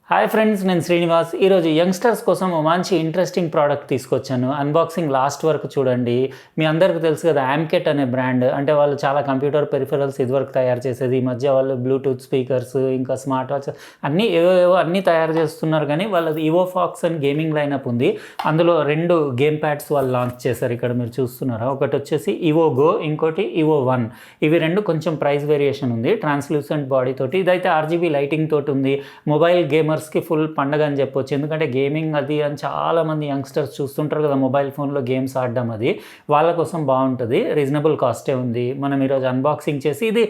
Hi friends, నేను శ్రీనివాస్. ఈరోజు youngsters కోసం ఓ మంచి ఇంట్రెస్టింగ్ ప్రోడక్ట్ తీసుకొచ్చాను. అన్బాక్సింగ్ లాస్ట్ వరకు చూడండి. మీ అందరికీ తెలుసు కదా, యామ్కెట్ అనే బ్రాండ్. అంటే వాళ్ళు చాలా కంప్యూటర్ పెరిఫెరల్స్ ఇదివరకు తయారు చేసేది. ఈ మధ్య వాళ్ళు బ్లూటూత్ స్పీకర్స్, ఇంకా స్మార్ట్ వాచ్ అన్నీ ఏవో అన్నీ తయారు చేస్తున్నారు. కానీ వాళ్ళది ఇవోఫాక్స్ అని గేమింగ్ లైనప్ ఉంది. అందులో 2 గేమ్ ప్యాడ్స్ వాళ్ళు లాంచ్ చేశారు. ఇక్కడ మీరు చూస్తున్నారా, ఒకటి వచ్చేసి ఇవో గో, ఇంకోటి ఇవో 1. ఇవి 2 కొంచెం ప్రైస్ వేరియేషన్ ఉంది. ట్రాన్స్లూసెంట్ బాడీ తోటి, ఇదైతే RGB లైటింగ్ తోటి ఉంది. మొబైల్ గేమర్స్కి ఫుల్ పండగ అని చెప్పొచ్చు. ఎందుకంటే గేమింగ్ అది అని చాలామంది యంగ్స్టర్స్ చూస్తుంటారు కదా, మొబైల్ ఫోన్లో గేమ్స్ ఆడడం. అది వాళ్ళ కోసం బాగుంటుంది. రీజనబుల్ కాస్టే ఉంది. మనం ఈరోజు అన్బాక్సింగ్ చేసి, ఇది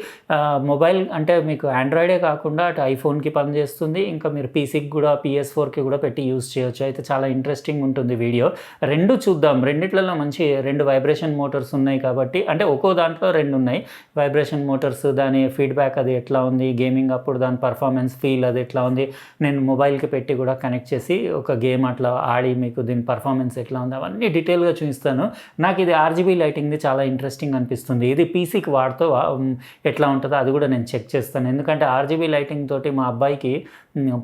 మొబైల్ అంటే మీకు ఆండ్రాయిడే కాకుండా అటు ఐఫోన్కి పనిచేస్తుంది, ఇంకా మీరు పీసీకి కూడా, PS4కి కూడా పెట్టి యూజ్ చేయొచ్చు. అయితే చాలా ఇంట్రెస్టింగ్ ఉంటుంది వీడియో. 2 చూద్దాం. రెండిట్లలో మంచి 2 వైబ్రేషన్ మోటార్స్ ఉన్నాయి కాబట్టి, అంటే ఒక్కో దాంట్లో 2 ఉన్నాయి వైబ్రేషన్ మోటార్స్. దాని ఫీడ్బ్యాక్ అది ఎట్లా ఉంది, గేమింగ్ అప్పుడు దాని పర్ఫార్మెన్స్ ఫీల్ అది ఎట్లా ఉంది, నేను మొబైల్కి పెట్టి కూడా కనెక్ట్ చేసి ఒక గేమ్ అట్లా ఆడి మీకు దీని పర్ఫార్మెన్స్ ఎట్లా ఉంది అవన్నీ డీటెయిల్గా చూపిస్తాను. నాకు ఇది RGB లైటింగ్ది చాలా ఇంట్రెస్టింగ్ అనిపిస్తుంది. ఇది పీసీకి వాడుతూ ఎట్లా ఉంటుందో అది కూడా నేను చెక్ చేస్తాను. ఎందుకంటే RGB లైటింగ్ తోటి మా అబ్బాయికి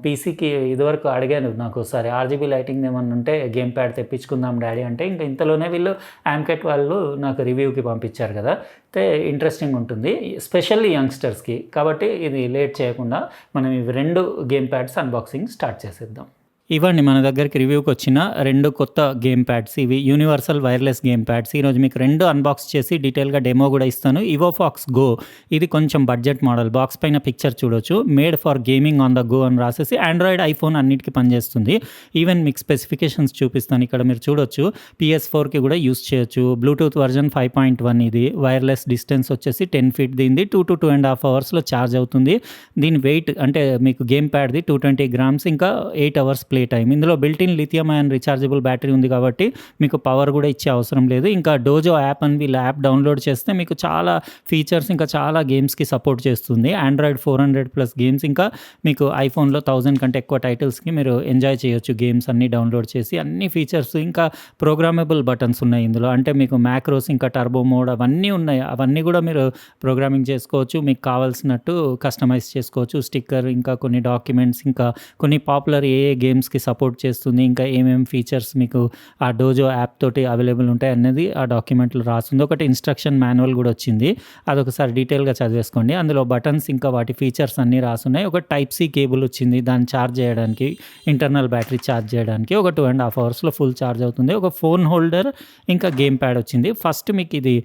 పీసీకి ఇదివరకు అడిగాను, నాకు ఒకసారి RGB లైటింగ్ ఏమన్నా ఉంటే గేమ్ ప్యాడ్ తెప్పించుకుందాం డాడీ అంటే, ఇంకా ఇంతలోనే వీళ్ళు యామ్కెట్ వాళ్ళు నాకు రివ్యూకి పంపించారు కదా. అయితే ఇంట్రెస్టింగ్ ఉంటుంది, స్పెషల్లీ యంగ్స్టర్స్కి. కాబట్టి ఇది లేట్ చేయకుండా మనం ఇవి 2 గేమ్ ప్యాడ్స్ అన్బాక్సింగ్ స్టార్ట్ చేసేద్దాం. ఇవ్వండి మన దగ్గరికి రివ్యూకి వచ్చిన 2 కొత్త గేమ్ ప్యాడ్స్. ఇవి యూనివర్సల్ వైర్లెస్ గేమ్ ప్యాడ్స్. ఈరోజు మీకు 2 అన్బాక్స్ చేసి డీటెయిల్గా డెమో కూడా ఇస్తాను. ఇవోఫాక్స్ గో, ఇది కొంచెం బడ్జెట్ మోడల్. బాక్స్ పైన పిక్చర్ చూడొచ్చు, made for gaming on the go అని రాసేసి, ఆండ్రాయిడ్, ఐఫోన్ అన్నిటికీ పనిచేస్తుంది. ఈవెన్ మీకు స్పెసిఫికేషన్స్ చూపిస్తాను. ఇక్కడ మీరు చూడొచ్చు, PS4కి కూడా యూస్ చేయొచ్చు. Bluetooth version 5.1. ఇది వైర్లెస్ డిస్టెన్స్ వచ్చేసి 10 feet. దీనిది 2 to 2.5 hours ఛార్జ్ అవుతుంది. దీని వెయిట్ అంటే మీకు గేమ్ ప్యాడ్ది 220 grams, ఇంకా 8 hours ప్లే టైం. ఇందులో built in lithium ion rechargeable battery ఉంది కాబట్టి మీకు పవర్ కూడా ఇచ్చే అవసరం లేదు. ఇంకా డోజో యాప్ అని వీళ్ళ యాప్ డౌన్లోడ్ చేస్తే మీకు చాలా ఫీచర్స్, ఇంకా చాలా గేమ్స్కి సపోర్ట్ చేస్తుంది. ఆండ్రాయిడ్ 400+ గేమ్స్, ఇంకా మీకు ఐఫోన్లో 1000 కంటే ఎక్కువ టైటిల్స్కి మీరు ఎంజాయ్ చేయొచ్చు గేమ్స్ అన్నీ డౌన్లోడ్ చేసి. అన్ని ఫీచర్స్, ఇంకా ప్రోగ్రామబుల్ బటన్స్ ఉన్నాయి ఇందులో. అంటే మీకు మ్యాక్రోస్, ఇంకా టర్బో మోడ్ అవన్నీ ఉన్నాయి. అవన్నీ కూడా మీరు ప్రోగ్రామింగ్ చేసుకోవచ్చు, మీకు కావాల్సినట్టు కస్టమైజ్ చేసుకోవచ్చు. స్టిక్కర్, ఇంకా కొన్ని డాక్యుమెంట్స్, ఇంకా కొన్ని పాపులర్ ఏ గేమ్స్కి సపోర్ట్ చేస్తుంది, ఇంకా ఏమేమి ఫీచర్స్ మీకు ఆ డోజో యాప్ తోటి అవైలబుల్ ఉంటాయి అనేది ఆ డాక్యుమెంట్లో రాస్తుంది. ఒకటి ఇన్స్ట్రక్షన్ మాన్యువల్ కూడా వచ్చింది, అదొకసారి డీటెయిల్గా చదివేసుకోండి. అందులో బటన్స్, ఇంకా వాటి ఫీచర్స్ అన్నీ రాసున్నాయి. ఒక Type-C కేబుల్ వచ్చింది, దాన్ని ఛార్జ్ చేయడానికి, ఇంటర్నల్ బ్యాటరీ ఛార్జ్ చేయడానికి. ఒక 2.5 hours ఫుల్ ఛార్జ్ అవుతుంది. ఒక ఫోన్ హోల్డర్, ఇంకా గేమ్ ప్యాడ్ వచ్చింది. ఫస్ట్ మీకు ఇది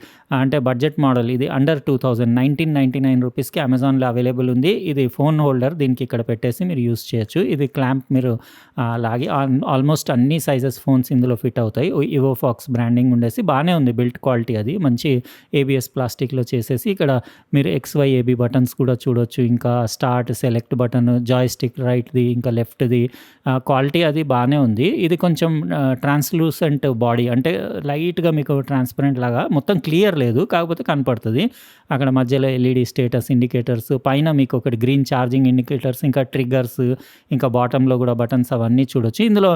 అంటే బడ్జెట్ మోడల్. ఇది అండర్ 1999 రూపీస్కి అమెజాన్లో అవైలబుల్ ఉంది. ఇది ఫోన్ హోల్డర్, దీనికి ఇక్కడ పెట్టేసి మీరు యూస్ చేయొచ్చు. ఇది క్లాంప్ మీరు లాగి ఆల్మోస్ట్ అన్ని సైజెస్ ఫోన్స్ ఇందులో ఫిట్ అవుతాయి. ఇవోఫాక్స్ బ్రాండింగ్ ఉండేసి బాగానే ఉంది. బిల్ట్ క్వాలిటీ అది మంచి ABS ప్లాస్టిక్లో చేసేసి, ఇక్కడ మీరు XYAB బటన్స్ కూడా చూడొచ్చు. ఇంకా స్టార్ట్, సెలెక్ట్ బటన్, జాయ్స్టిక్ రైట్ది, ఇంకా లెఫ్ట్ది. క్వాలిటీ అది బాగానే ఉంది. ఇది కొంచెం ట్రాన్స్లూసెంట్ బాడీ, అంటే లైట్గా మీకు ట్రాన్స్పరెంట్ లాగా, మొత్తం క్లియర్ లేదు, కాకపోతే కనపడుతుంది. అక్కడ మధ్యలో LED స్టేటస్ ఇండికేటర్స్, పైన మీకు ఒకటి గ్రీన్ ఛార్జింగ్ ఇండికేటర్స్, ఇంకా ట్రిగ్గర్స్, ఇంకా బాటంలో కూడా బటన్స్ అవన్నీ చూడొచ్చు. ఇందులో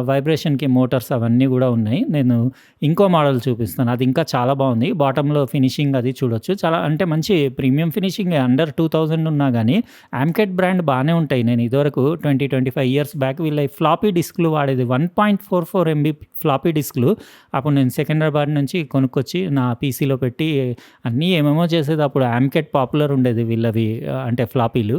వైబ్రేషన్కి మోటార్స్ అవన్నీ కూడా ఉన్నాయి. నేను ఇంకో మోడల్ చూపిస్తాను, అది ఇంకా చాలా బాగుంది. బాటంలో ఫినిషింగ్ అది చూడొచ్చు, చాలా అంటే మంచి ప్రీమియం ఫినిషింగ్. అండర్ 2000 ఉన్నా కానీ యామ్కెట్ బ్రాండ్ బాగానే ఉంటాయి. నేను ఇదివరకు 20-25 years బ్యాక్ వీళ్ళ ఫ్లాపీ డిస్క్లు వాడేది, 1.44 MB ఫ్లాపీ డిస్క్లు. అప్పుడు నేను సికింద్రాబాద్ నుంచి కొనుక్కొచ్చి నా పీసీలో పెట్టి అన్నీ ఏమేమో చేసేది. అప్పుడు యామ్కెట్ పాపులర్ ఉండేది వీళ్ళవి, అంటే ఫ్లాపీలు.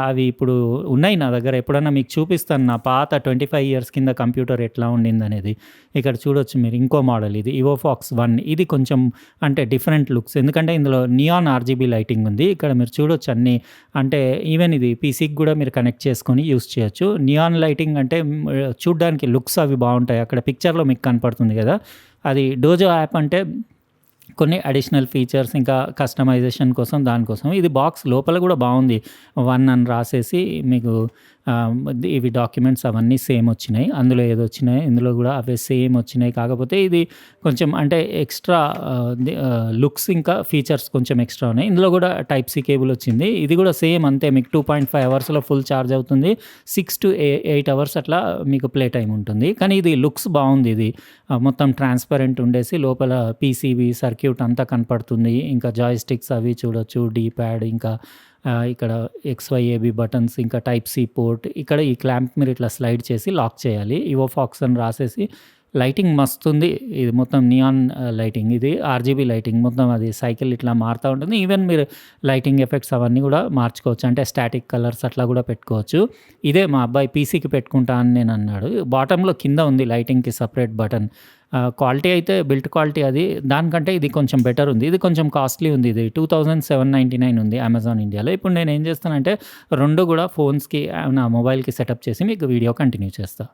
అవి ఇప్పుడు ఉన్నాయి నా దగ్గర. ఎప్పుడన్నా మీకు చూపిస్తాను నా పాత 25 years కింద కంప్యూటర్ ఎట్లా ఉండింది అనేది. ఇక్కడ చూడొచ్చు మీరు ఇంకో మోడల్, ఇది ఇవోఫాక్స్ 1. ఇది కొంచెం అంటే డిఫరెంట్ లుక్స్, ఎందుకంటే ఇందులో నియాన్ RGB లైటింగ్ ఉంది. ఇక్కడ మీరు చూడొచ్చు అన్నీ, అంటే ఈవెన్ ఇది పీసీకి కూడా మీరు కనెక్ట్ చేసుకొని యూస్ చేయొచ్చు. నియాన్ లైటింగ్ అంటే చూడ్డానికి లుక్స్ అవి బాగుంటాయి. అక్కడ పిక్చర్లో మీకు కనపడుతుంది కదా, అది డోజో యాప్. అంటే కొన్ని అడిషనల్ ఫీచర్స్, ఇంకా కస్టమైజేషన్ కోసం, దానికోసం. ఇది బాక్స్ లోపల కూడా బాగుంది, 1 అని రాసేసి మీకు ఇవి డాక్యుమెంట్స్ అవన్నీ సేమ్ వచ్చినాయి. అందులో ఏదో వచ్చినాయి, ఇందులో కూడా అవే సేమ్ వచ్చినాయి. కాకపోతే ఇది కొంచెం అంటే ఎక్స్ట్రా లుక్స్, ఇంకా ఫీచర్స్ కొంచెం ఎక్స్ట్రా ఉన్నాయి. ఇందులో కూడా Type-C కేబుల్ వచ్చింది. ఇది కూడా సేమ్ అంతే, మీకు 2.5 hours ఫుల్ ఛార్జ్ అవుతుంది. 6 to 8 hours అట్లా మీకు ప్లే టైం ఉంటుంది. కానీ ఇది లుక్స్ బాగుంది. ఇది మొత్తం ట్రాన్స్పరెంట్ ఉండేసి లోపల PCB సర్క్యూట్ అంతా కనపడుతుంది. ఇంకా జాయ్స్టిక్స్ అవి చూడొచ్చు, D-pad, ఇంకా ఇక్కడ XYAB బటన్స్, ఇంకా టైప్ సి పోర్ట్, ఇక్కడ ఈ క్లాంప్ మీరు ఇట్లా స్లైడ్ చేసి లాక్ చేయాలి. ఇవోఫాక్స్ అని రాసేసి లైటింగ్ మస్తుంది. ఇది మొత్తం నియాన్ లైటింగ్, ఇది ఆర్జీబీ లైటింగ్, మొత్తం అది సైకిల్ ఇట్లా మారుతూ ఉంటుంది. ఈవెన్ మీరు లైటింగ్ ఎఫెక్ట్స్ అవన్నీ కూడా మార్చుకోవచ్చు, అంటే స్టాటిక్ కలర్స్ అట్లా కూడా పెట్టుకోవచ్చు. ఇదే మా అబ్బాయి పీసీకి పెట్టుకుంటా అని నేను అన్నాడు. బాటంలో కింద ఉంది లైటింగ్కి సపరేట్ బటన్. క్వాలిటీ అయితే బిల్ట్ క్వాలిటీ అది దానికంటే ఇది కొంచెం బెటర్ ఉంది. ఇది కొంచెం కాస్ట్లీ ఉంది. ఇది 2799 ఉంది అమెజాన్ ఇండియాలో. ఇప్పుడు నేను ఏం చేస్తానంటే 2 కూడా ఫోన్స్కి నా మొబైల్కి సెటప్ చేసి మీకు వీడియో కంటిన్యూ చేస్తాను.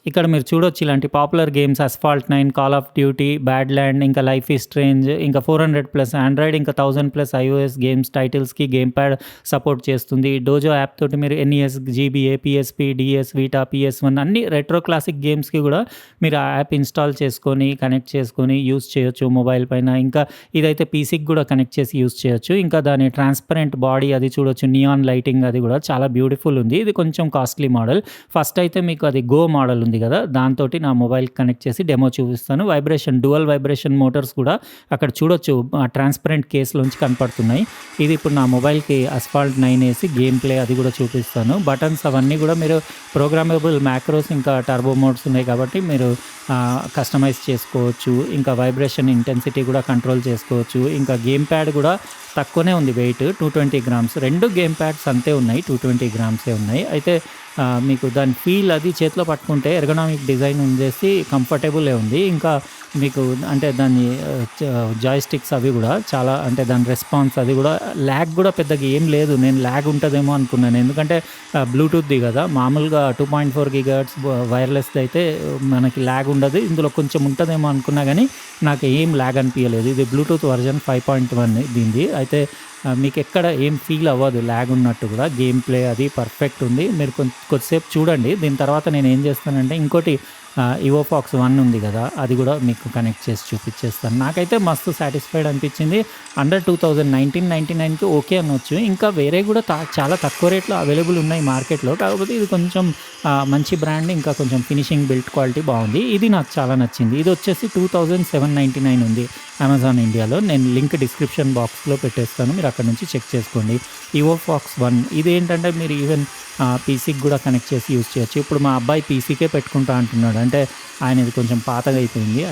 ఇక్కడ మీరు చూడొచ్చు ఇలాంటి popular games Asphalt 9, call of duty, Badland, ఇంకా లైఫ్ ఈజ్ స్ట్రేంజ్, ఇంకా 400+ ఆండ్రాయిడ్, ఇంకా 1000+ iOS గేమ్స్ టైటిల్స్కి గేమ్ ప్యాడ్ సపోర్ట్ చేస్తుంది. డోజో యాప్ తోటి మీరు NES, GBA, PSP, DS, Vita, PS1 అన్ని రెట్రో క్లాసిక్ గేమ్స్కి కూడా మీరు ఆ యాప్ ఇన్స్టాల్ చేసుకొని కనెక్ట్ చేసుకొని యూస్ చేయొచ్చు మొబైల్ పైన. ఇంకా ఇదైతే పీసీకి కూడా కనెక్ట్ చేసి యూస్ చేయొచ్చు. ఇంకా దాని ట్రాన్స్పరెంట్ బాడీ అది చూడొచ్చు, నియాన్ లైటింగ్ అది కూడా చాలా బ్యూటిఫుల్ ఉంది. ఇది కొంచెం కాస్ట్లీ మోడల్. ఫస్ట్ అయితే మీకు అది గో మోడల్ ఉంది కదా, దాంతో నా మొబైల్ కనెక్ట్ చేసి డెమో చూపిస్తాను. డ్యువల్ వైబ్రేషన్ మోటార్స్ కూడా అక్కడ చూడొచ్చు, ట్రాన్స్పరెంట్ కేసులోంచి కనపడుతున్నాయి. ఇది ఇప్పుడు నా మొబైల్కి అస్ఫాల్ట్ 9 వేసి గేమ్ ప్లే అది కూడా చూపిస్తాను. బటన్స్ అవన్నీ కూడా మీరు ప్రోగ్రామబుల్ మ్యాక్రోస్ ఇంకా టర్బో మోడ్స్ ఉన్నాయి కాబట్టి మీరు కస్టమైజ్ చేసుకోవచ్చు. ఇంకా వైబ్రేషన్ ఇంటెన్సిటీ కూడా కంట్రోల్ చేసుకోవచ్చు. ఇంకా గేమ్ ప్యాడ్ కూడా తక్కువనే ఉంది వెయిట్, 220 గ్రామ్స్. 2 గేమ్ ప్యాడ్స్ అంతే ఉన్నాయి, 220 గ్రామ్సే ఉన్నాయి. అయితే మీకు దాని ఫీల్ అది చేతిలో పట్టుకుంటే ఎర్గనామిక్ డిజైన్ ఉండేసి కంఫర్టబులే ఉంది. ఇంకా మీకు అంటే దాని జాయ్స్టిక్స్ అవి కూడా చాలా, అంటే దాని రెస్పాన్స్ అది కూడా ల్యాగ్ కూడా పెద్దగా ఏం లేదు. నేను ల్యాగ్ ఉంటుందేమో అనుకున్నాను, ఎందుకంటే బ్లూటూత్ది కదా. మామూలుగా 2.4 GHz వైర్లెస్ది అయితే మనకి ల్యాగ్ ఉండదు. ఇందులో కొంచెం ఉంటుందేమో అనుకున్నా కానీ నాకు ఏం ల్యాగ్ అనిపించలేదు. ఇది బ్లూటూత్ వర్జన్ 5.1 దీనిది. అయితే మీకు ఎక్కడ ఏం ఫీల్ అవ్వదు ల్యాగ్ ఉన్నట్టు కూడా. గేమ్ ప్లే అది పర్ఫెక్ట్ ఉంది. మీరు కొద్దిసేపు చూడండి. దీని తర్వాత నేను ఏం చేస్తానంటే ఇంకోటి ఇవోఫాక్స్ 1 ఉంది కదా, అది కూడా మీకు కనెక్ట్ చేసి చూపించేస్తాను. నాకైతే మస్తు సాటిస్ఫైడ్ అనిపించింది. అండర్ 1999కి ఓకే అనొచ్చు. ఇంకా వేరే కూడా చాలా తక్కువ రేట్లో అవైలబుల్ ఉన్నాయి మార్కెట్లో. కాకపోతే ఇది కొంచెం మంచి బ్రాండ్, ఇంకా కొంచెం ఫినిషింగ్ బిల్ట్ క్వాలిటీ బాగుంది. ఇది నాకు చాలా నచ్చింది. ఇది వచ్చేసి 2799 ఉంది అమెజాన్ ఇండియాలో. నేను లింక్ డిస్క్రిప్షన్ బాక్స్లో పెట్టేస్తాను, మీరు అక్కడ నుంచి చెక్ చేసుకోండి. ఇవోఫాక్స్ 1 ఇదేంటంటే మీరు ఈవెన్ పీసీకి కూడా కనెక్ట్ చేసి యూజ్ చేయొచ్చు. ఇప్పుడు మా అబ్బాయి పీసీకే పెట్టుకుంటా అంటున్నాడు, అంటే ఆయన ఇది కొంచెం పాతగా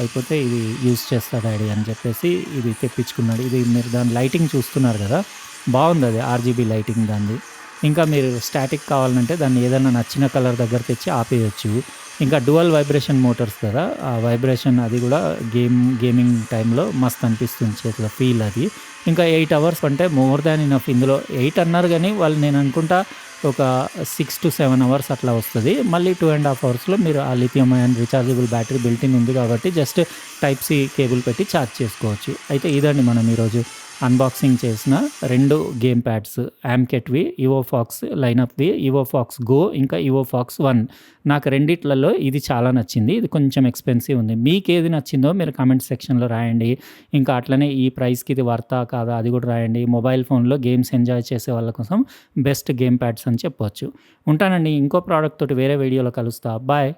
అయిపోతే ఇది యూజ్ చేస్తా డాడీ అని చెప్పేసి ఇది తెప్పించుకున్నాడు. ఇది మీరు దాని లైటింగ్ చూస్తున్నారు కదా, బాగుంది. అది ఆర్జీబీ లైటింగ్ దాన్ని. ఇంకా మీరు స్టాటిక్ కావాలంటే దాన్ని ఏదైనా నచ్చిన కలర్ దగ్గర తెచ్చి ఆపేయచ్చు. ఇంకా డ్యువల్ వైబ్రేషన్ మోటార్స్ కదా, ఆ వైబ్రేషన్ అది కూడా గేమింగ్ టైంలో మస్తు అనిపిస్తుంది చేతిలో ఫీల్ అది. ఇంకా 8 hours అంటే మోర్ దాన్ ఇనఫ్. ఇందులో 8 అన్నారు కానీ వాళ్ళు నేను అనుకుంటా ఒక 6 to 7 hours అట్లా వస్తుంది. మళ్ళీ 2.5 hours మీరు ఆ lithium ion rechargeable battery built in ఉంది కాబట్టి జస్ట్ టైప్ సి కేబుల్ పెట్టి ఛార్జ్ చేసుకోవచ్చు. అయితే ఇదండి మనం ఈరోజు అన్బాక్సింగ్ చేసిన 2 గేమ్ ప్యాడ్స్, యామ్కెట్వి, ఇవోఫాక్స్ లైనప్వి, ఇవోఫాక్స్ గో, ఇంకా ఇవోఫాక్స్ 1. నాకు రెండిట్లలో ఇది చాలా నచ్చింది. ఇది కొంచెం ఎక్స్పెన్సివ్ ఉంది. మీకు ఏది నచ్చిందో మీరు కామెంట్ సెక్షన్లో రాయండి. ఇంకా అట్లనే ఈ ప్రైస్కి ఇది వర్తా కాదా అది కూడా రాయండి. మొబైల్ ఫోన్లో గేమ్స్ ఎంజాయ్ చేసే వాళ్ళ కోసం బెస్ట్ గేమ్ ప్యాడ్స్ అని చెప్పవచ్చు. ఉంటానండి. ఇంకో ప్రోడక్ట్ తోటి వేరే వీడియోలో కలుస్తా. బాయ్.